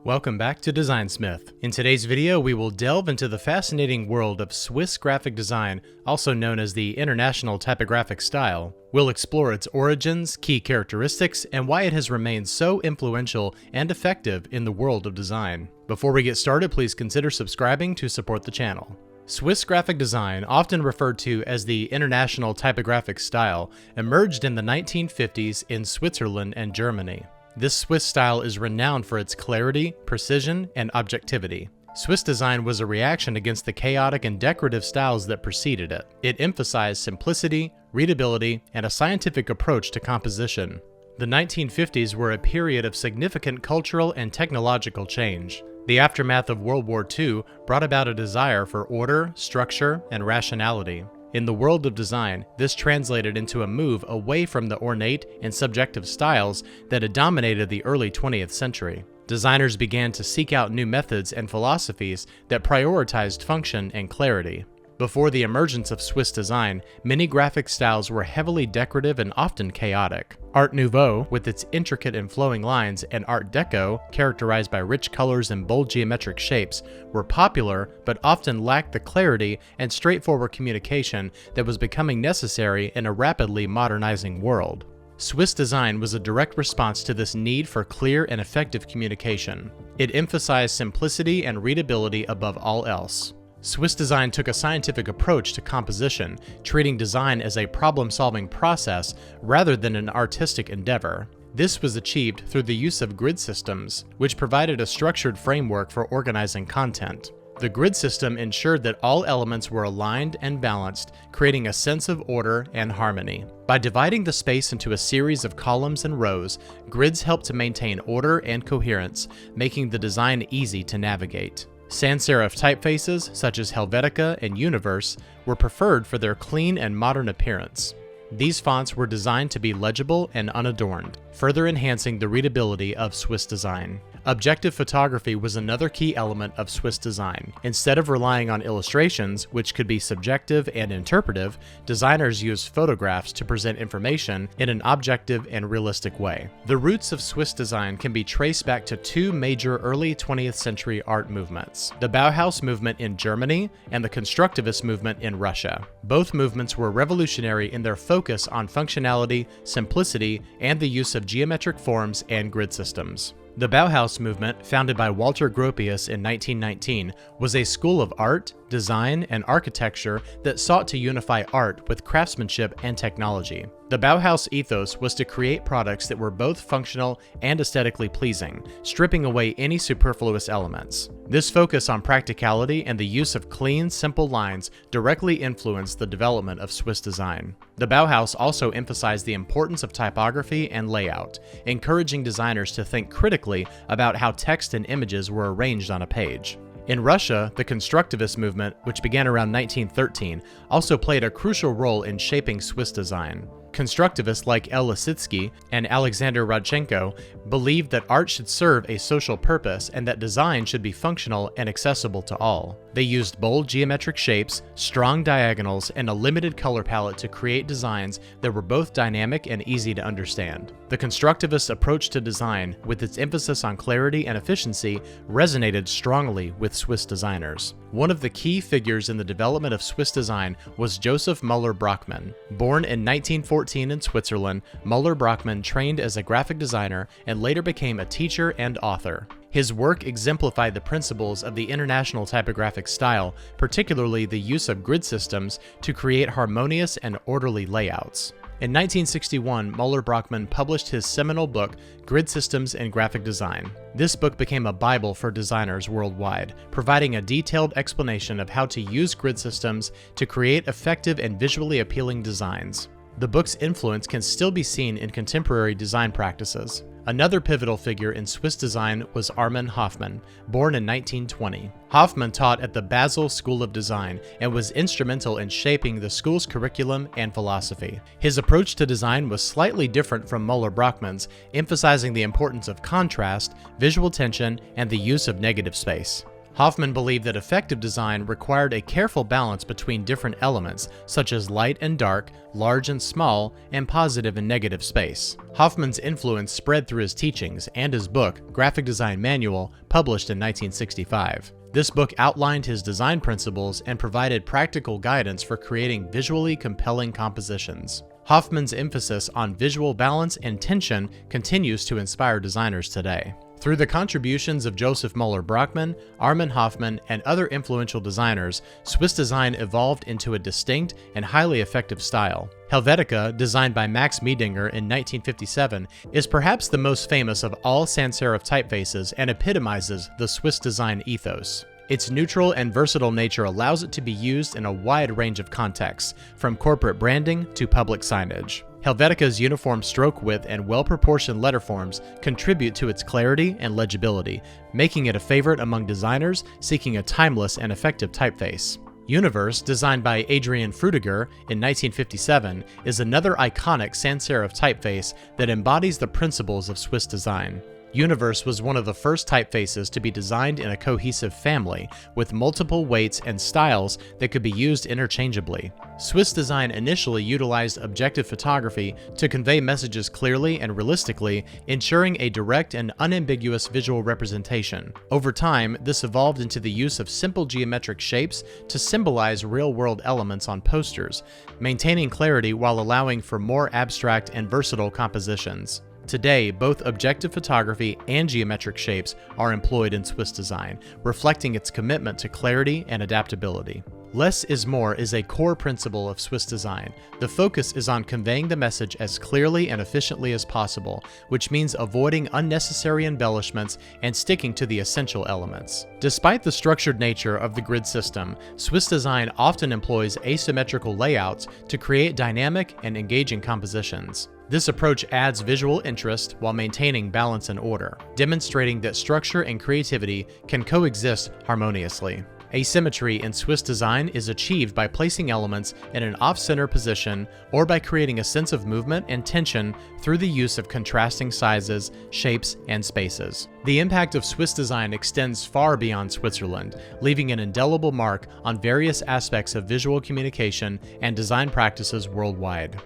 Welcome back to Designsmith. In today's video, we will delve into the fascinating world of Swiss graphic design, also known as the International Typographic Style. We'll explore its origins, key characteristics, and why it has remained so influential and effective in the world of design. Before we get started, please consider subscribing to support the channel. Swiss graphic design, often referred to as the International Typographic Style, emerged in the 1950s in Switzerland and Germany. This Swiss style is renowned for its clarity, precision, and objectivity. Swiss design was a reaction against the chaotic and decorative styles that preceded it. It emphasized simplicity, readability, and a scientific approach to composition. The 1950s were a period of significant cultural and technological change. The aftermath of World War II brought about a desire for order, structure, and rationality. In the world of design, this translated into a move away from the ornate and subjective styles that had dominated the early 20th century. Designers began to seek out new methods and philosophies that prioritized function and clarity. Before the emergence of Swiss design, many graphic styles were heavily decorative and often chaotic. Art Nouveau, with its intricate and flowing lines, and Art Deco, characterized by rich colors and bold geometric shapes, were popular but often lacked the clarity and straightforward communication that was becoming necessary in a rapidly modernizing world. Swiss design was a direct response to this need for clear and effective communication. It emphasized simplicity and readability above all else. Swiss design took a scientific approach to composition, treating design as a problem-solving process rather than an artistic endeavor. This was achieved through the use of grid systems, which provided a structured framework for organizing content. The grid system ensured that all elements were aligned and balanced, creating a sense of order and harmony. By dividing the space into a series of columns and rows, grids helped to maintain order and coherence, making the design easy to navigate. Sans serif typefaces, such as Helvetica and Universe, were preferred for their clean and modern appearance. These fonts were designed to be legible and unadorned, further enhancing the readability of Swiss design. Objective photography was another key element of Swiss design. Instead of relying on illustrations, which could be subjective and interpretive, designers used photographs to present information in an objective and realistic way. The roots of Swiss design can be traced back to two major early 20th century art movements: the Bauhaus movement in Germany and the constructivist movement in Russia. Both movements were revolutionary in their focus on functionality, simplicity, and the use of geometric forms and grid systems. The Bauhaus movement, founded by Walter Gropius in 1919, was a school of art, design, and architecture that sought to unify art with craftsmanship and technology. The Bauhaus ethos was to create products that were both functional and aesthetically pleasing, stripping away any superfluous elements. This focus on practicality and the use of clean, simple lines directly influenced the development of Swiss design. The Bauhaus also emphasized the importance of typography and layout, encouraging designers to think critically about how text and images were arranged on a page. In Russia, the constructivist movement, which began around 1913, also played a crucial role in shaping Swiss design. Constructivists like L. Lissitzky and Alexander Rodchenko believed that art should serve a social purpose and that design should be functional and accessible to all. They used bold geometric shapes, strong diagonals, and a limited color palette to create designs that were both dynamic and easy to understand. The constructivist approach to design, with its emphasis on clarity and efficiency, resonated strongly with Swiss designers. One of the key figures in the development of Swiss design was Joseph Müller-Brockmann. Born in 1914 in Switzerland, Müller-Brockmann trained as a graphic designer and later became a teacher and author. His work exemplified the principles of the International Typographic Style, particularly the use of grid systems to create harmonious and orderly layouts. In 1961, Müller-Brockmann published his seminal book, Grid Systems in Graphic Design. This book became a Bible for designers worldwide, providing a detailed explanation of how to use grid systems to create effective and visually appealing designs. The book's influence can still be seen in contemporary design practices. Another pivotal figure in Swiss design was Armin Hofmann, born in 1920. Hofmann taught at the Basel School of Design and was instrumental in shaping the school's curriculum and philosophy. His approach to design was slightly different from Müller-Brockmann's, emphasizing the importance of contrast, visual tension, and the use of negative space. Hoffman believed that effective design required a careful balance between different elements, such as light and dark, large and small, and positive and negative space. Hoffman's influence spread through his teachings and his book, Graphic Design Manual, published in 1965. This book outlined his design principles and provided practical guidance for creating visually compelling compositions. Hoffman's emphasis on visual balance and tension continues to inspire designers today. Through the contributions of Joseph Muller-Brockmann, Armin Hoffman, and other influential designers, Swiss design evolved into a distinct and highly effective style. Helvetica, designed by Max Miedinger in 1957, is perhaps the most famous of all sans serif typefaces and epitomizes the Swiss design ethos. Its neutral and versatile nature allows it to be used in a wide range of contexts, from corporate branding to public signage. Helvetica's uniform stroke width and well-proportioned letter forms contribute to its clarity and legibility, making it a favorite among designers seeking a timeless and effective typeface. Universe, designed by Adrian Frutiger in 1957, is another iconic sans serif typeface that embodies the principles of Swiss design. Universe was one of the first typefaces to be designed in a cohesive family, with multiple weights and styles that could be used interchangeably. Swiss design initially utilized objective photography to convey messages clearly and realistically, ensuring a direct and unambiguous visual representation. Over time, this evolved into the use of simple geometric shapes to symbolize real-world elements on posters, maintaining clarity while allowing for more abstract and versatile compositions. Today, both objective photography and geometric shapes are employed in Swiss design, reflecting its commitment to clarity and adaptability. Less is more is a core principle of Swiss design. The focus is on conveying the message as clearly and efficiently as possible, which means avoiding unnecessary embellishments and sticking to the essential elements. Despite the structured nature of the grid system, Swiss design often employs asymmetrical layouts to create dynamic and engaging compositions. This approach adds visual interest while maintaining balance and order, demonstrating that structure and creativity can coexist harmoniously. Asymmetry in Swiss design is achieved by placing elements in an off-center position or by creating a sense of movement and tension through the use of contrasting sizes, shapes, and spaces. The impact of Swiss design extends far beyond Switzerland, leaving an indelible mark on various aspects of visual communication and design practices worldwide.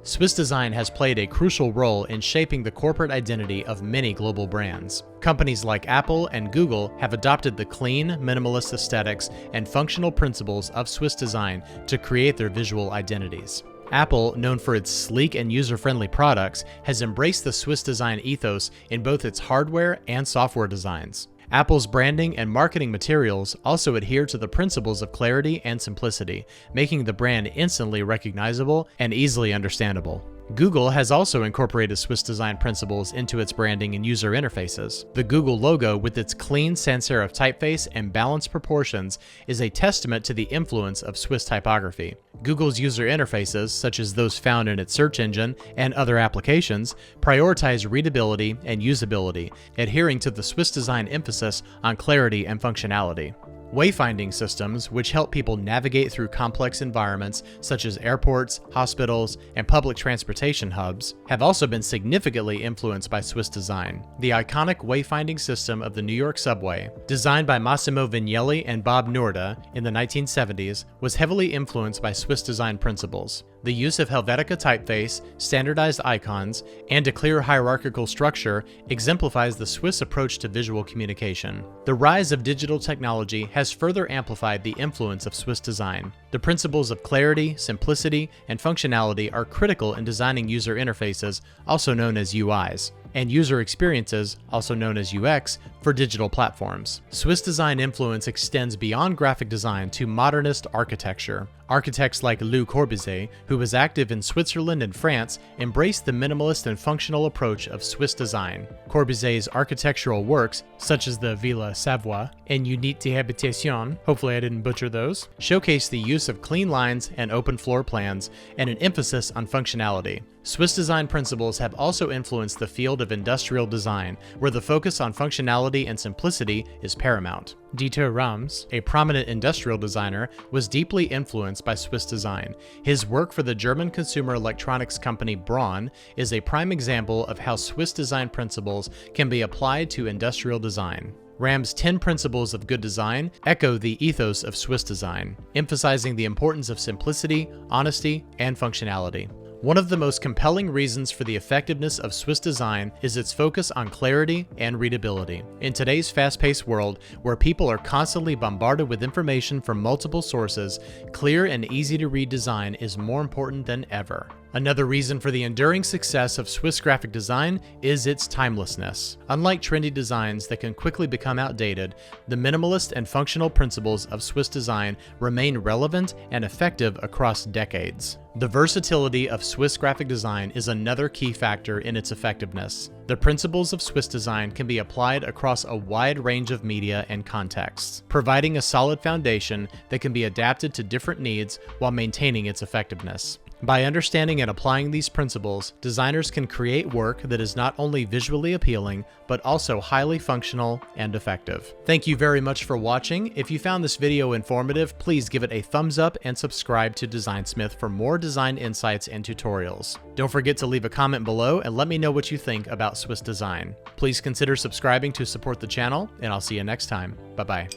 Swiss design has played a crucial role in shaping the corporate identity of many global brands. Companies like Apple and Google have adopted the clean, minimalist aesthetics and functional principles of Swiss design to create their visual identities. Apple, known for its sleek and user-friendly products, has embraced the Swiss design ethos in both its hardware and software designs. Apple's branding and marketing materials also adhere to the principles of clarity and simplicity, making the brand instantly recognizable and easily understandable. Google has also incorporated Swiss design principles into its branding and user interfaces. The Google logo, with its clean sans serif typeface and balanced proportions, is a testament to the influence of Swiss typography. Google's user interfaces, such as those found in its search engine and other applications, prioritize readability and usability, adhering to the Swiss design emphasis on clarity and functionality. Wayfinding systems, which help people navigate through complex environments such as airports, hospitals, and public transportation hubs, have also been significantly influenced by Swiss design. The iconic wayfinding system of the New York subway, designed by Massimo Vignelli and Bob Noorda in the 1970s, was heavily influenced by Swiss design principles. The use of Helvetica typeface, standardized icons, and a clear hierarchical structure exemplifies the Swiss approach to visual communication. The rise of digital technology has further amplified the influence of Swiss design. The principles of clarity, simplicity, and functionality are critical in designing user interfaces, also known as UIs, and user experiences, also known as UX, for digital platforms. Swiss design influence extends beyond graphic design to modernist architecture. Architects like Le Corbusier, who was active in Switzerland and France, embraced the minimalist and functional approach of Swiss design. Corbusier's architectural works, such as the Villa Savoie and Unité d'Habitation, hopefully I didn't butcher those, showcase the use of clean lines and open floor plans and an emphasis on functionality. Swiss design principles have also influenced the field of industrial design, where the focus on functionality and simplicity is paramount. Dieter Rams, a prominent industrial designer, was deeply influenced by Swiss design. His work for the German consumer electronics company Braun is a prime example of how Swiss design principles can be applied to industrial design. RAM's 10 principles of good design echo the ethos of Swiss design, emphasizing the importance of simplicity, honesty, and functionality. One of the most compelling reasons for the effectiveness of Swiss design is its focus on clarity and readability. In today's fast-paced world, where people are constantly bombarded with information from multiple sources, clear and easy-to-read design is more important than ever. Another reason for the enduring success of Swiss graphic design is its timelessness. Unlike trendy designs that can quickly become outdated, the minimalist and functional principles of Swiss design remain relevant and effective across decades. The versatility of Swiss graphic design is another key factor in its effectiveness. The principles of Swiss design can be applied across a wide range of media and contexts, providing a solid foundation that can be adapted to different needs while maintaining its effectiveness. By understanding and applying these principles, designers can create work that is not only visually appealing, but also highly functional and effective. Thank you very much for watching. If you found this video informative, please give it a thumbs up and subscribe to Designsmith for more design insights and tutorials. Don't forget to leave a comment below and let me know what you think about Swiss design. Please consider subscribing to support the channel, and I'll see you next time. Bye-bye.